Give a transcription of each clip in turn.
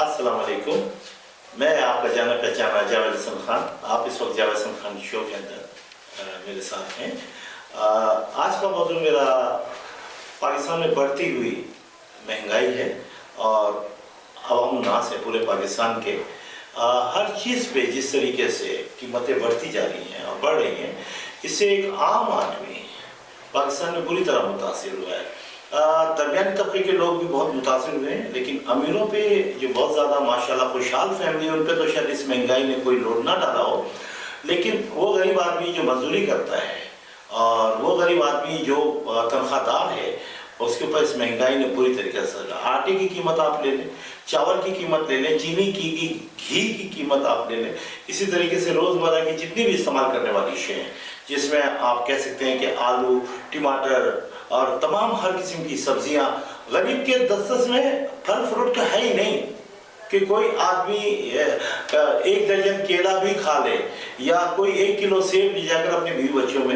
अस्सलाम वालेकुम। मैं आपका जाना पहचाना जावेद हसन खान। आप इस वक्त जावेद हसन खान शो के अंदर मेरे साथ हैं। आज का मौजूद मेरा पाकिस्तान में बढ़ती हुई महंगाई है और अवाम नास है पूरे पाकिस्तान के। हर चीज़ पे जिस तरीके से कीमतें बढ़ती जा रही हैं और बढ़ रही हैं, इससे एक आम आदमी पाकिस्तान में बुरी तरह मुतासिर हुआ है। दरमियानी तबके के लोग भी बहुत मुतासिर हुए हैं, लेकिन अमीरों पे जो बहुत ज़्यादा माशाल्लाह खुशहाल फैमिली है, उन पे तो शायद इस महंगाई ने कोई लोड ना डाला हो। लेकिन वो गरीब आदमी जो मजदूरी करता है और वो गरीब आदमी जो तनख्वाहदार है, उसके ऊपर इस महंगाई ने पूरी तरीके से आटे की कीमत आप ले लें, चावल की कीमत ले लें, चीनी की घी की कीमत आप ले लें, इसी तरीके से रोज़मर्रा की जितनी भी इस्तेमाल करने वाली शें हैं, जिसमें आप कह सकते हैं कि आलू, टमाटर और तमाम हर किस्म की सब्जियां, गरीब के दस्तरस में फल फ्रूट तो है ही नहीं कि कोई आदमी 1 दर्जन केला भी खा ले या कोई 1 किलो सेब ले जाकर अपने बीवी बच्चों में।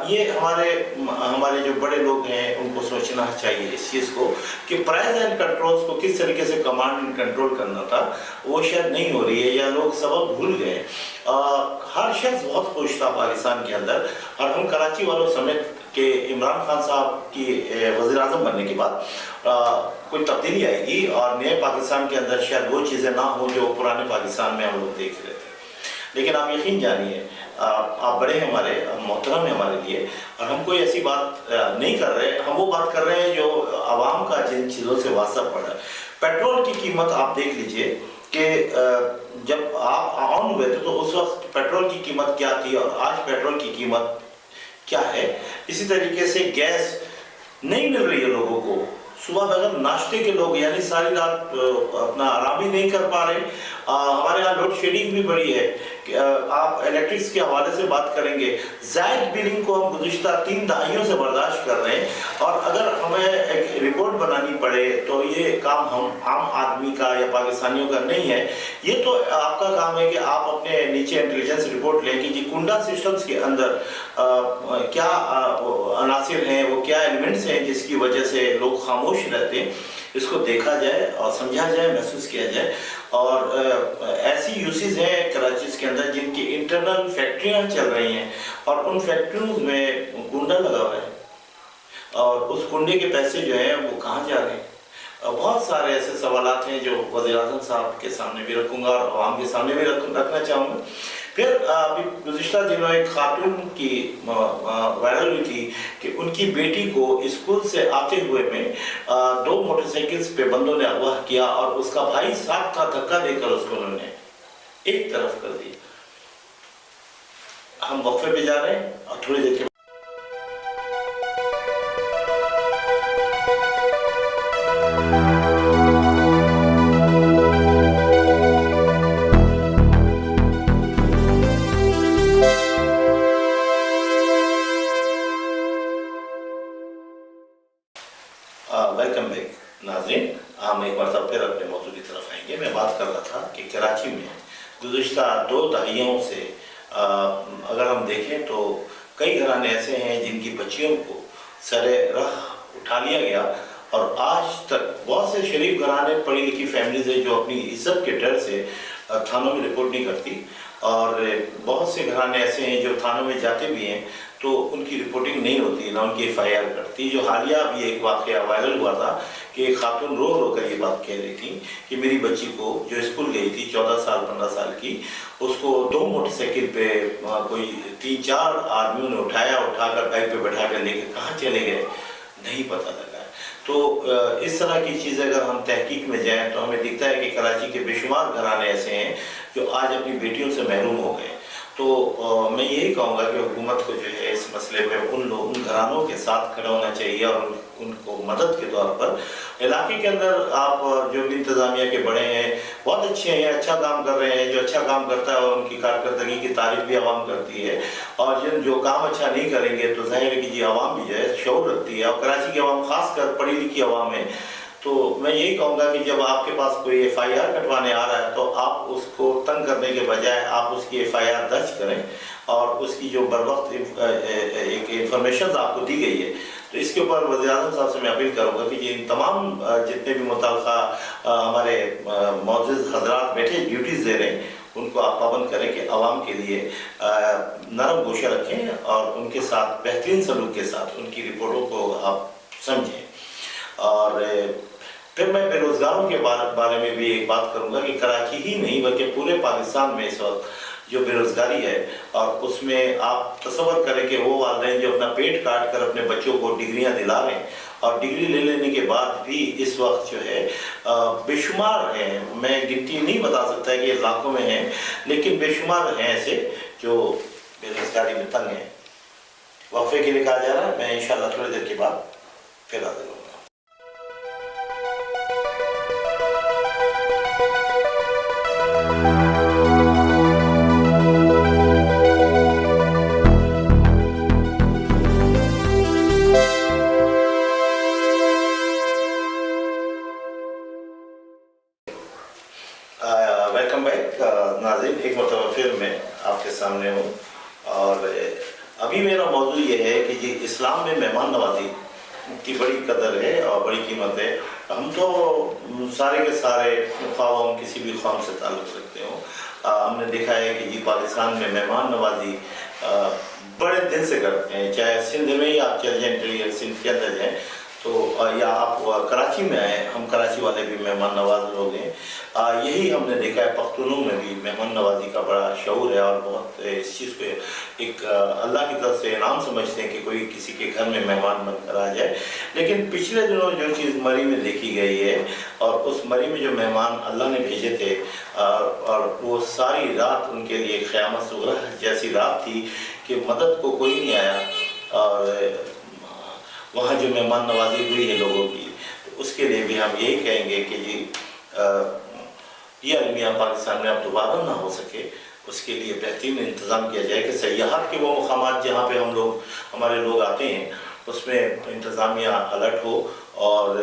ये हमारे जो बड़े लोग हैं उनको सोचना चाहिए इस चीज़ को कि प्राइस एंड कंट्रोल्स को किस तरीके से कमांड एंड कंट्रोल करना था, वो शायद नहीं हो रही है या लोग सबक भूल गए। हर शख्स बहुत खुश था पाकिस्तान के अंदर, और हम कराची वालों समेत कि इमरान खान साहब की वज़ीर आज़म बनने के बाद कोई तब्दीली आएगी और नए पाकिस्तान के अंदर शायद वो चीज़ें ना हो जो पुराने पाकिस्तान में हम लोग देख रहे थे। लेकिन आप यकीन जानिए, आप बड़े हैं, हमारे मोहतरम हैं हमारे लिए, और हम कोई ऐसी बात नहीं कर रहे। हम वो बात कर रहे हैं जो आवाम का जिन चीज़ों से वास्ता पड़ा है। पेट्रोल की कीमत आप देख लीजिए कि जब आप ऑन हुए थे तो उस वक्त पेट्रोल की कीमत क्या थी और आज पेट्रोल की कीमत क्या है। इसी तरीके से गैस नहीं मिल रही है लोगों को। सुबह बगैर नाश्ते के लोग यानी सारी रात अपना आराम ही नहीं कर पा रहे। हमारे यहाँ लोड शेडिंग भी बड़ी है कि आप इलेक्ट्रिक्स के हवाले से बात करेंगे, ज़ायद बिलिंग को हम गुज़िश्ता 3 दहाइयों से बर्दाश्त कर रहे हैं, और अगर हमें एक रिपोर्ट बनानी पड़े तो ये काम हम आम आदमी का या पाकिस्तानियों का नहीं है। ये तो आपका काम है कि आप अपने नीचे इंटेलिजेंस रिपोर्ट लें कि जी कुंडा सिस्टम्स के अंदर क्या अनासिर हैं, वो क्या एलिमेंट्स हैं जिसकी वजह से लोग खामोश रहते हैं। इसको देखा जाए और समझा जाए, महसूस किया जाए। और ऐसी यूसीज हैं कराची के अंदर जिनकी इंटरनल फैक्ट्रियां चल रही हैं और उन फैक्ट्रियों में कुंडा लगा हुआ है, और उस कुंडे के पैसे जो हैं वो कहाँ जा रहे हैं। बहुत सारे ऐसे सवालात हैं जो वज़ीर आज़म साहब के सामने भी रखूँगा और आवाम के सामने भी रखना चाहूँगा। फिर अभी गुज़िश्ता दिनों एक खातून की वायरल हुई थी कि उनकी बेटी को स्कूल से आते हुए में 2 मोटरसाइकिल्स पे बंदों ने अगवा किया और उसका भाई साथ था, धक्का देकर उसको उन्होंने एक तरफ कर दिया। हम वक्फे पे जा रहे हैं और थोड़ी देर के वेलकम बैक नाज़रीन। हम एक मरतबा फिर अपने मौजू की तरफ आएंगे। मैं बात कर रहा था कि कराची में गुज़िश्ता 2 दहाइयों से अगर हम देखें तो कई घराने ऐसे हैं जिनकी बच्चियों को सरे राह उठा लिया गया, और आज तक बहुत से शरीफ घराने, पढ़ी लिखी फैमिलीज है जो अपनी इज्जत के डर से थानों में रिपोर्ट नहीं करती, और बहुत से घराने ऐसे हैं जो थानों में जाते भी हैं तो उनकी रिपोर्टिंग नहीं होती, ना उनकी FIR करती। जो हालिया भी एक वाक़या वायरल हुआ था कि एक खातून रो रो कर ये बात कह रही थी कि मेरी बच्ची को जो स्कूल गई थी 14 साल 15 साल की, उसको 2 मोटरसाइकिल पे कोई 3-4 आदमियों ने उठाकर बाइक पे बैठा कर लेके कहाँ चले गए नहीं पता लगा। तो इस तरह की चीज़ें अगर हम तहकीक में जाएँ तो हमें दिखता है कि कराची के बेशुमार घराने ऐसे हैं जो आज अपनी बेटियों से महरूम हो गए। तो मैं यही कहूँगा कि हुकूमत को जो है इस मसले में उन घरानों के साथ खड़ा होना चाहिए और उनको मदद के तौर पर इलाके के अंदर आप जो भी इंतज़ामिया के बड़े हैं बहुत अच्छे हैं, अच्छा काम कर रहे हैं। जो अच्छा काम करता है उनकी कारकर्दगी की तारीफ भी आवाम करती है, और जो काम अच्छा नहीं करेंगे तो जाहिर है कि जी आवाम भी जो है शऊर रखती है, और कराची की आवाम खासकर पढ़ी लिखी आवाम है। तो मैं यही कहूँगा कि जब आपके पास कोई FIR कटवाने आ रहा है तो आप उसको तंग करने के बजाय आप उसकी FIR दर्ज करें, और उसकी जो बर वक्त एक इंफॉर्मेशन आपको दी गई है तो इसके ऊपर वज़ीर-ए-आज़म साहब से मैं अपील करूँगा कि इन तमाम जितने भी मुतल्लिक़ा हमारे मुअज़्ज़िज़ हज़रात बैठे ड्यूटीज़ दे रहे हैं, उनको आप पाबंद करें कि आवाम के लिए नरम गोशा रखें और उनके साथ बेहतरीन सलूक के साथ उनकी रिपोर्टों को आप समझें। और फिर मैं बेरोज़गारों के बारे में भी एक बात करूँगा कि कराची ही नहीं बल्कि पूरे पाकिस्तान में इस वक्त जो बेरोज़गारी है, और उसमें आप तसव्वुर करें कि वो वालिदैन जो अपना पेट काट कर अपने बच्चों को डिग्रियां दिला रहे हैं और डिग्री ले लेने के बाद भी इस वक्त जो है बेशुमार हैं, मैं गिनती नहीं बता सकता कि लाखों में हैं, लेकिन बेशुमार हैं ऐसे जो बेरोज़गारी में तंग हैं। वक्फे के लिए कहा जा रहा है, मैं इंशाअल्लाह थोड़ी देर के बाद फिर हाजिर हूँ। वेलकम बैक नाज़रीन, एक मरतबा फिर मैं आपके सामने हूँ और अभी मेरा मौजू ये है कि जी इस्लाम में मेहमान नवाजी की बड़ी कदर है और बड़ी कीमत है। हम तो सारे के सारे ख्वाह किसी भी कौम से ताल्लुक़ रखते हो, हमने देखा है कि जी पाकिस्तान में मेहमान नवाजी बड़े दिल से करते हैं, चाहे सिंध में ही आप चले जाएँ, इंटीरियर सिंध के अंदर जाएँ तो या आप कराची में आए, हम कराची वाले भी मेहमान नवाज लोग हैं। यही हमने देखा है पख्तूनों में भी मेहमान नवाजी का बड़ा शऊर है और बहुत इस चीज़ को एक अल्लाह की तरफ से इनाम समझते हैं कि कोई किसी के घर में मेहमान बनकर आ जाए। लेकिन पिछले दिनों जो चीज़ मरी में देखी गई है और उस मरी में जो मेहमान अल्लाह ने भेजे थे और वो सारी रात उनके लिए क़यामत सुग़रा जैसी रात थी कि मदद को कोई नहीं आया और वहाँ जो मेहमान नवाजी हुई है लोगों की, तो उसके लिए भी हम यही कहेंगे कि जी ये अलमिया पाकिस्तान में अब दोबारा ना हो सके, उसके लिए बेहतरीन इंतज़ाम किया जाए कि सयाहत के वो मकामात जहाँ पे हमारे लोग आते हैं उसमें इंतज़ामिया अलर्ट हो और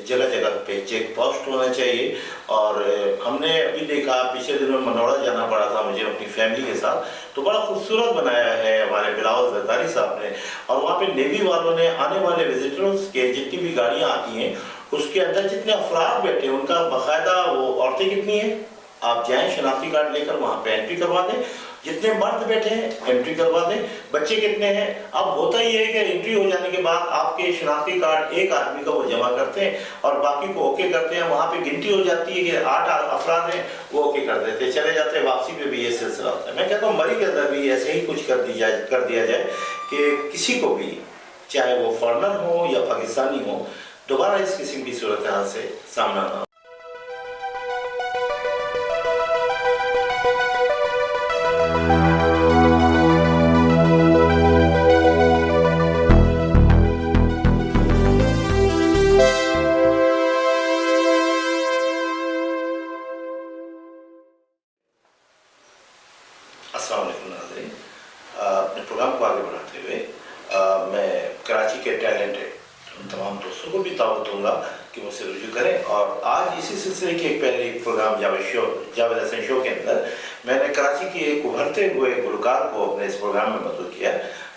जगह जगह पे चेक पोस्ट होना चाहिए। और हमने अभी देखा पिछले दिनों मनोड़ा जाना पड़ा था मुझे अपनी फैमिली के साथ, तो बड़ा खूबसूरत बनाया है हमारे बिलावल जरदारी साहब ने, और वहाँ पे नेवी वालों ने आने वाले विजिटर्स के जितनी भी गाड़ियाँ आती हैं उसके अंदर जितने अफराद बैठे हैं उनका बाकायदा, वो औरतें कितनी हैं आप जाएँ शनाख्ती कार्ड लेकर वहाँ पे एंट्री करवा दें, जितने मर्द बैठे हैं एंट्री करवा दें, बच्चे कितने हैं। अब होता ही है कि एंट्री हो जाने के बाद आपके शनाख्ती कार्ड एक आदमी का वो जमा करते हैं और बाकी को ओके करते हैं, वहाँ पे गिनती हो जाती है कि 8 अफराद हैं, वो ओके कर देते हैं, चले जाते हैं। वापसी पे भी ये सिलसिला होता है। मैं कहता हूँ मरी के अंदर भी ऐसे ही कुछ कर दिया जाए कि किसी को भी, चाहे वो फॉरनर हो या पाकिस्तानी हो, दोबारा इस किस्म की सूरत हाल से सामना ना। अस्सलाम वालेकुम नाज़रीन, अपने प्रोग्राम को आगे बढ़ाते हुए मैं कराची के टैलेंटेड उन तमाम दोस्तों को भी दावत दूंगा कि मुझसे रुजू करें। और आज इसी सिलसिले के एक पहले प्रोग्राम जावेद हसन शो के अंदर मैंने कराची के एक उभरते हुए गुलकार को अपने इस प्रोग्राम में मदद किया,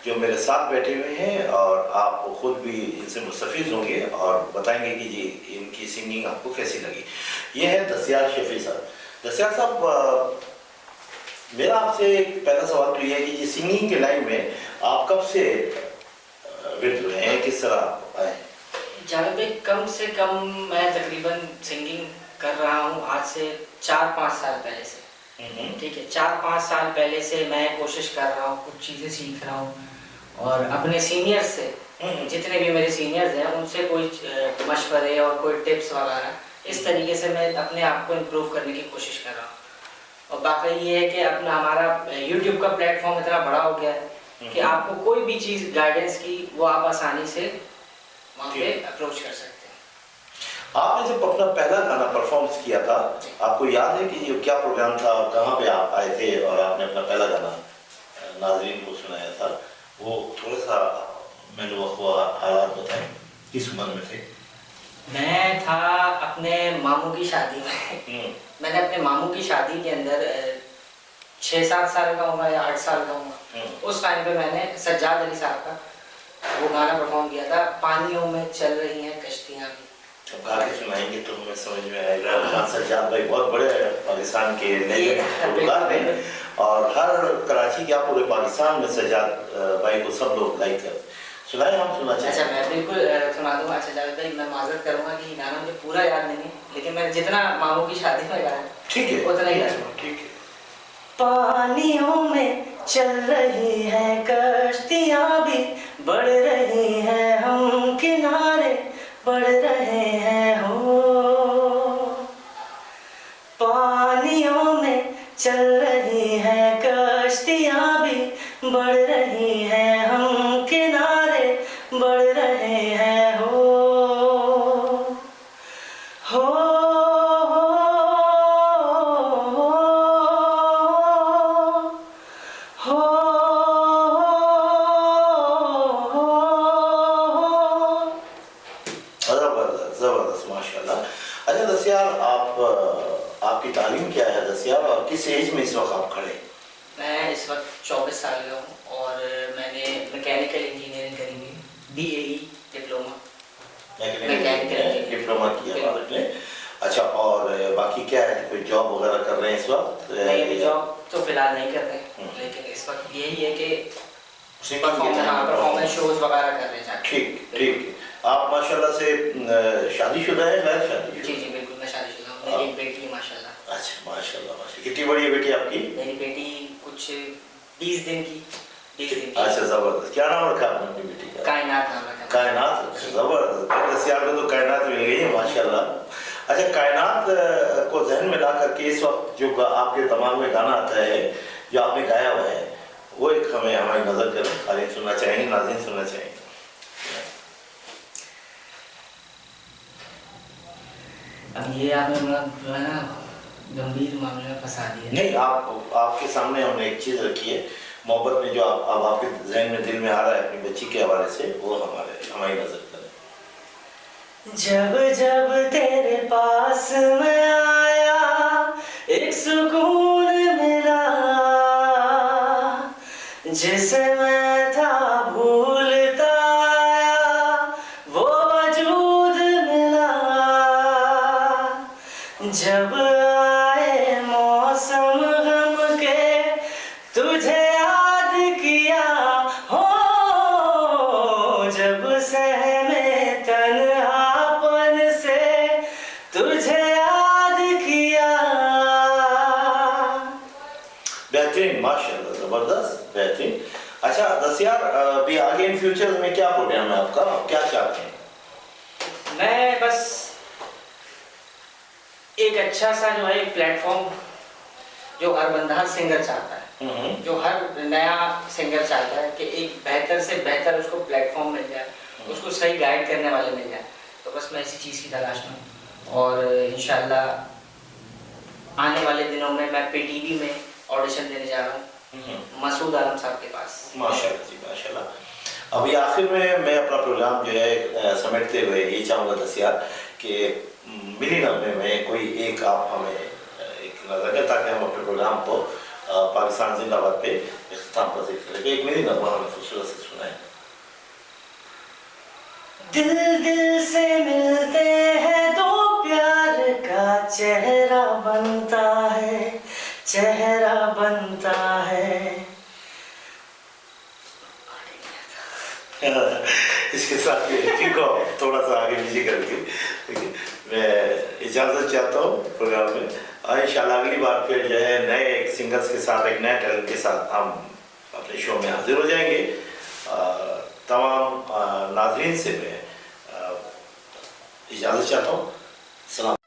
जो मेरे साथ बैठे हुए हैं और आप खुद भी इनसे मुस्तफ़ीज़ होंगे और बताएंगे कि जी इनकी सिंगिंग आपको कैसी लगी। ये है दस्यार शफी साहब। दस्यार साहब, मेरा आपसे पहला सवाल तो ये है कि जी सिंगिंग के लाइन में आप कब से विर्द हुए हैं, किस तरह आए? जावेद भाई, कम से कम मैं तकरीबन सिंगिंग कर रहा हूँ आज से 4-5 साल पहले से। ठीक है, 4-5 साल पहले से मैं कोशिश कर रहा हूँ, कुछ चीज़ें सीख रहा हूँ और अपने सीनियर्स से, जितने भी मेरे सीनियर्स हैं उनसे कोई मशवरे और कोई टिप्स वगैरह इस तरीके से मैं अपने आप को इम्प्रूव करने की कोशिश कर रहा हूँ। और बाकी ये है कि अपना हमारा YouTube का प्लेटफॉर्म इतना बड़ा हो गया है कि आपको कोई भी चीज़ गाइडेंस की वो आप आसानी से वहाँ पे अप्रोच कर सकते हैं। आपने जब अपना पहला गाना परफॉर्मेंस किया था, आपको याद है कि ये क्या प्रोग्राम था और कहाँ पे आप आए थे और आपने अपना पहला गाना नाज़रीन को सुनाया था? वो थोड़ा सा मैंने वो हालात बताएं, किस उम्र में थे? मैं था अपने मामू की शादी में मैंने अपने मामू की शादी के अंदर 6-7 साल का होगा या 8 साल का होगा। उस टाइम पे मैंने सज्जाद अली साहब का वो गाना परफॉर्म किया था, पानियों में चल रही हैं कश्तियाँ भी। जब गा के सुनाएंगे तो हमें समझ में आएगा। खान सज्जाद भाई बहुत बड़े पाकिस्तान के गुलकार हैं और हर कराची क्या पूरे पाकिस्तान में सज्जाद भाई को सब लोग लाइक करते। सुनाए, हम सुनना अच्छा, चाहेंगे। मैं बिल्कुल सुना दूंगा। अच्छा जावेद भाई, मैं माजरत करूंगा कि गाना मुझे पूरा याद नहीं है, लेकिन मैं जितना मामू की शादी में गाया ठीक है, उतना ही गाऊंगा। ठीक है। पानियों में चल रही हैं कश्तियाँ भी, बढ़ रही हैं हम किनारे, बढ़ रहे हैं हो। पानियों में चल रही हैं कश्तियाँ भी, बढ़ रही हैं हम किनारे, बढ़ रहे हैं हो। जबरदस्त, माशाल्लाह। अच्छा दसियार, आपकी तालीम क्या है दसियार, और किस एज में इस वक्त आप खड़े? मैं इस वक्त 24 साल का हूँ और मैंने मैकेनिकल इंजीनियरिंग करी हुई, BAE डिप्लोमा डिप्लोमा किया आपने। अच्छा, और बाकी क्या है, कोई जॉब वगैरह कर रहे हैं इस वक्त? नहीं, जॉब तो फिलहाल नहीं कर रहे, लेकिन इस वक्त यही है कि परफॉर्मेंस शोज वगैरह कर रहे हैं। ठीक ठीक। आप माशाल्लाह से शादीशुदा है, गैर शादीशुदा? जी जी बिल्कुल, मैं शादीशुदा हूँ। मेरी एक बेटी है माशाल्लाह। अच्छा माशाल्लाह माशाल्लाह। कितनी बड़ी है बेटी आपकी? मेरी बेटी कुछ 20 दिन की। अच्छा, जबरदस्त। क्या नाम रखा आपने अपनी बेटी का? कायनात नाम रखा। कायनात, जबरदस्त। दसियार को तो कायनात मिल गई है माशाल्लाह। अच्छा, कायनात को जहन में ला करके इस वक्त जो आपके दिमाग में गाना आता है जो आपने गाया हुआ है, वो एक हमें हमारी नजर करें, खाली सुनना चाहेंगे, नाज़रीन सुनना चाहेंगे। अब ये आपने जो है ना गंभीर मामले में फंसा दिया। नहीं, आपके सामने हमने एक चीज रखी है, मोहब्बत में जो अब आपके जहन में, दिल में आ रहा है अपनी बच्ची के हवाले से, वो हमारी नजर करें। जब जब तेरे पास मैं आया एक सुकून मिला, जिसे मैं था भूलता आया वो वजूद मिला। जब आए मौसम गम के तुझे याद किया हो, जब सहमे तन्हापन से तुझे याद किया। बेहतरीन, माशाल्लाह, जबरदस्त, बेहतरीन। अच्छा दसियार, अभी आगे इन फ्यूचर में क्या प्रोग्राम है आपका, क्या चाहते हैं? मैं बस एक अच्छा सा जो है प्लेटफॉर्म, जो हर बंदा, हर सिंगर चाहता है, जो हर नया सिंगर चाहता है कि एक बेहतर से बेहतर उसको प्लेटफॉर्म मिल जाए, उसको सही गाइड करने वाले मिल जाए। तो बस मैं इसी चीज़ की तलाश में हूँ और इंशाल्लाह आने वाले दिनों में मैं PTV में ऑडिशन देने जा रहा हूँ मसूद आलम साहब के पास। माशाल्लाह जी, माशाल्लाह। अभी आखिर में मैं अपना प्रोग्राम जो है समेटते हुए ये चाहूँगा दसियार कि मिली नगमे में कोई एक आप हमें एक नजर करें, ताकि हम अपने प्रोग्राम को पाकिस्तान जिंदाबाद पे इख्तिताम पसीर करें। एक मिली नगमा हमें खूबसूरत से सुनाएं। दिल दिल से मिलते हैं तो प्यार का चेहरा बनता है, चेहरा बनता है। इसके साथ ठीक हो, थोड़ा सा आगे पीछे करके मैं इजाज़त चाहता हूँ प्रोग्राम में। इंशाल्लाह अगली बार फिर जो है नए एक सिंगर्स के साथ, एक नए टैलेंट के साथ हम अपने शो में हाजिर हो जाएंगे। तमाम नाज़रीन से मैं इजाज़त चाहता हूँ। सलाम।